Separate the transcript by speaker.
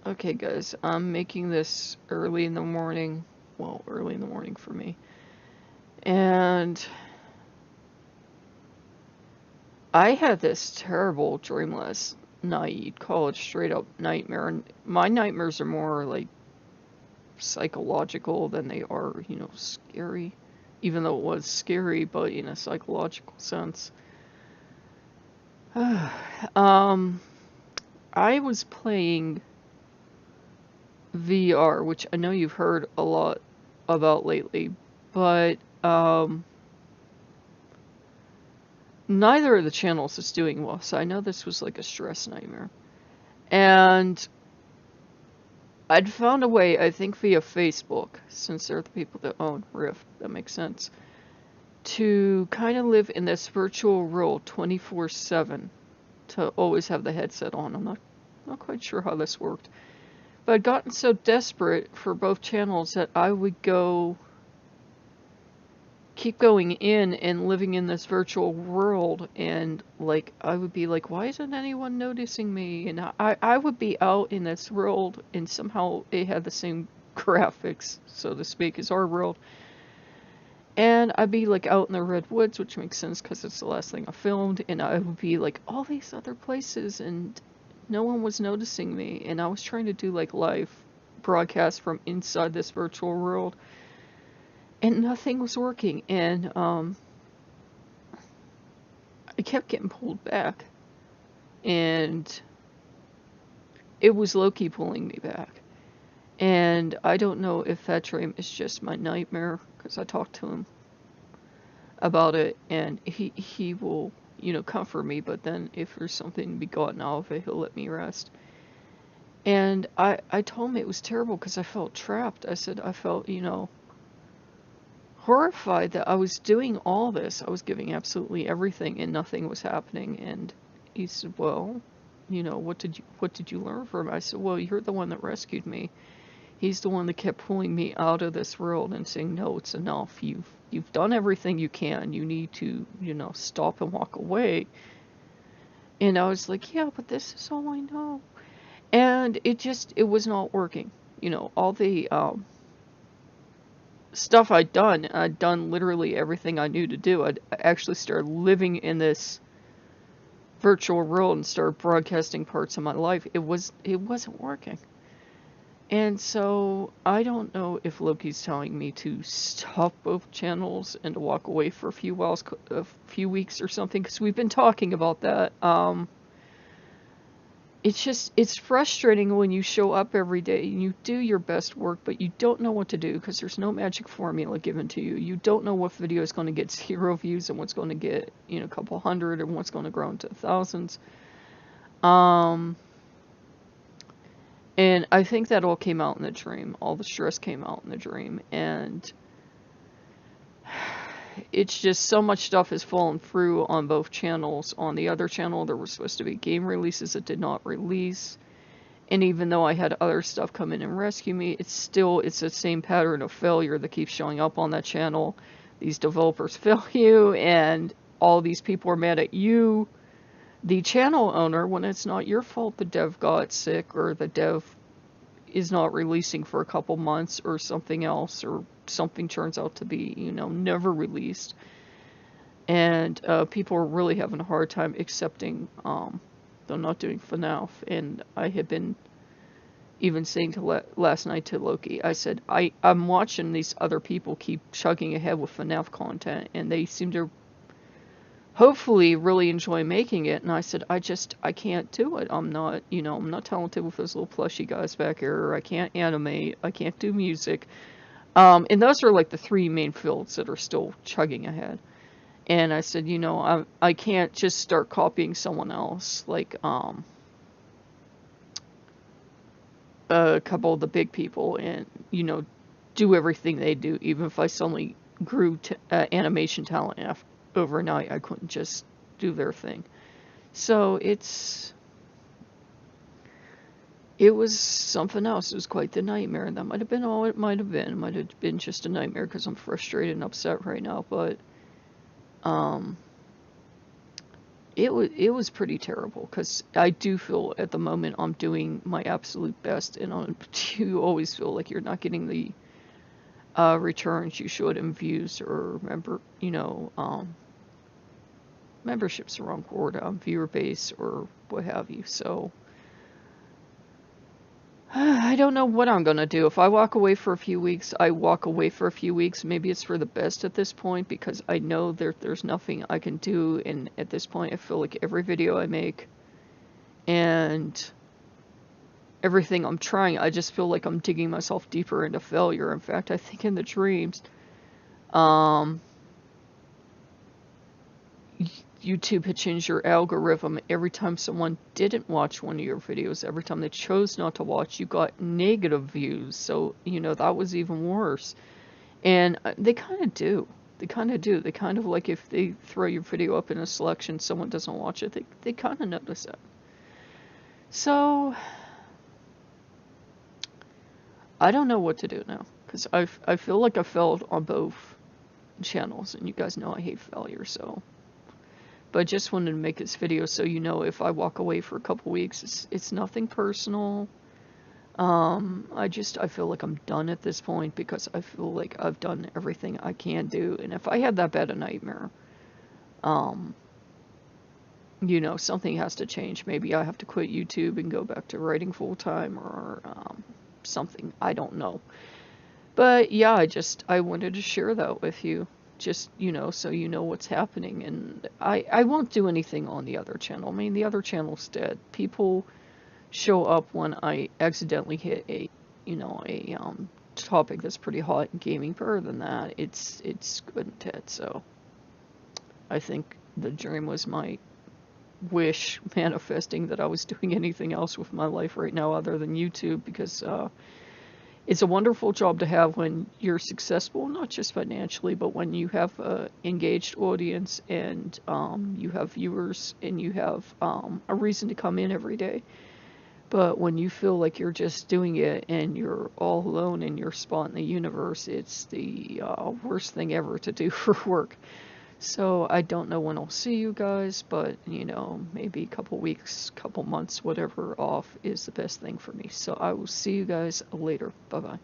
Speaker 1: Okay, guys, I'm making this early in the morning. Well, early in the morning for me. And I had this terrible dream last night. You'd call it straight up nightmare. And my nightmares are more like psychological than they are, scary. Even though it was scary, but in a psychological sense. um, I was playing VR, which I know you've heard a lot about lately, but neither of the channels is doing well, so I know this was like a stress nightmare. And I'd found a way, I think via Facebook, since they're the people that own Rift, that makes sense, to kind of live in this virtual world 24/7, to always have the headset on. I'm not quite sure how this worked. But I'd gotten so desperate for both channels that I would keep going in and living in this virtual world, and like I would be like, why isn't anyone noticing me? And I would be out in this world, and somehow it had the same graphics, so to speak, as our world. And I'd be like out in the redwoods, which makes sense because it's the last thing I filmed, and I would be like all these other places, and no one was noticing me. And I was trying to do like live broadcasts from inside this virtual world, and nothing was working. And I kept getting pulled back, and it was Loki pulling me back. And I don't know if that dream is just my nightmare, because I talked to him about it, and he will, comfort me, but then if there's something to be gotten out of it, he'll let me rest. And I told him it was terrible because I felt trapped. I said I felt, horrified that I was doing all this. I was giving absolutely everything and nothing was happening. And he said, well, what did you learn from it? I said, well, you're the one that rescued me. He's the one that kept pulling me out of this world and saying, no, it's enough. You've done everything you can. You need to, stop and walk away. And I was like, yeah, but this is all I know. And it was not working. All the stuff I'd done literally everything I knew to do. I actually started living in this virtual world and started broadcasting parts of my life. It wasn't working. And so I don't know if Loki's telling me to stop both channels and to walk away for a few weeks or something, because we've been talking about that. It's frustrating when you show up every day and you do your best work, but you don't know what to do because there's no magic formula given to you. You don't know what video is going to get 0 views and what's going to get, a couple hundred, and what's going to grow into thousands. Um, and I think that all came out in the dream. All the stress came out in the dream, and it's just so much stuff has fallen through on both channels. On the other channel, there were supposed to be game releases that did not release. And even though I had other stuff come in and rescue me, it's the same pattern of failure that keeps showing up on that channel. These developers fail you, and all these people are mad at you, the channel owner, when it's not your fault the dev got sick, or the dev is not releasing for a couple months, or something else, or something turns out to be, never released. And people are really having a hard time accepting them not doing FNAF. And I had been even saying to last night to Loki, I said, I'm watching these other people keep chugging ahead with FNAF content, and they seem to hopefully really enjoy making it. And I said, I can't do it. I'm not talented with those little plushy guys back here. I can't animate. I can't do music. And those are like the 3 main fields that are still chugging ahead. And I said, I can't just start copying someone else, like a couple of the big people, and do everything they do. Even if I suddenly grew animation talent overnight, I couldn't just do their thing. So it was something else. It was quite the nightmare. That might have been all it might have been. It might have been just a nightmare because I'm frustrated and upset right now. But it was pretty terrible, because I do feel at the moment I'm doing my absolute best, and you always feel like you're not getting the returns you should in views or membership's the wrong word, viewer base or what have you. So I don't know what I'm gonna do. If I walk away for a few weeks, I walk away for a few weeks. Maybe it's for the best at this point, because I know there's nothing I can do, and at this point I feel like every video I make and everything I'm trying, I just feel like I'm digging myself deeper into failure. In fact, I think in the dreams, YouTube had changed your algorithm. Every time someone didn't watch one of your videos, every time they chose not to watch, you got negative views. So, that was even worse. And they kind of do. They kind of do. They kind of, like, if they throw your video up in a selection, someone doesn't watch it, they kind of notice that. So I don't know what to do now, because I feel like I failed on both channels, and you guys know I hate failure. So, but I just wanted to make this video so if I walk away for a couple weeks, it's nothing personal. I feel like I'm done at this point, because I feel like I've done everything I can do, and if I had that bad a nightmare, something has to change. Maybe I have to quit YouTube and go back to writing full time, or something. I don't know. But yeah, I wanted to share that with you, just, so you know what's happening. And I won't do anything on the other channel. I mean, the other channel's dead. People show up when I accidentally hit a topic that's pretty hot in gaming. But other than that, it's good and dead. So I think the dream was my wish manifesting that I was doing anything else with my life right now other than YouTube, because it's a wonderful job to have when you're successful, not just financially, but when you have an engaged audience, and you have viewers, and you have a reason to come in every day. But when you feel like you're just doing it and you're all alone in your spot in the universe, it's the worst thing ever to do for work. So I don't know when I'll see you guys, but maybe a couple weeks, couple months, whatever off is the best thing for me. So I will see you guys later. Bye bye.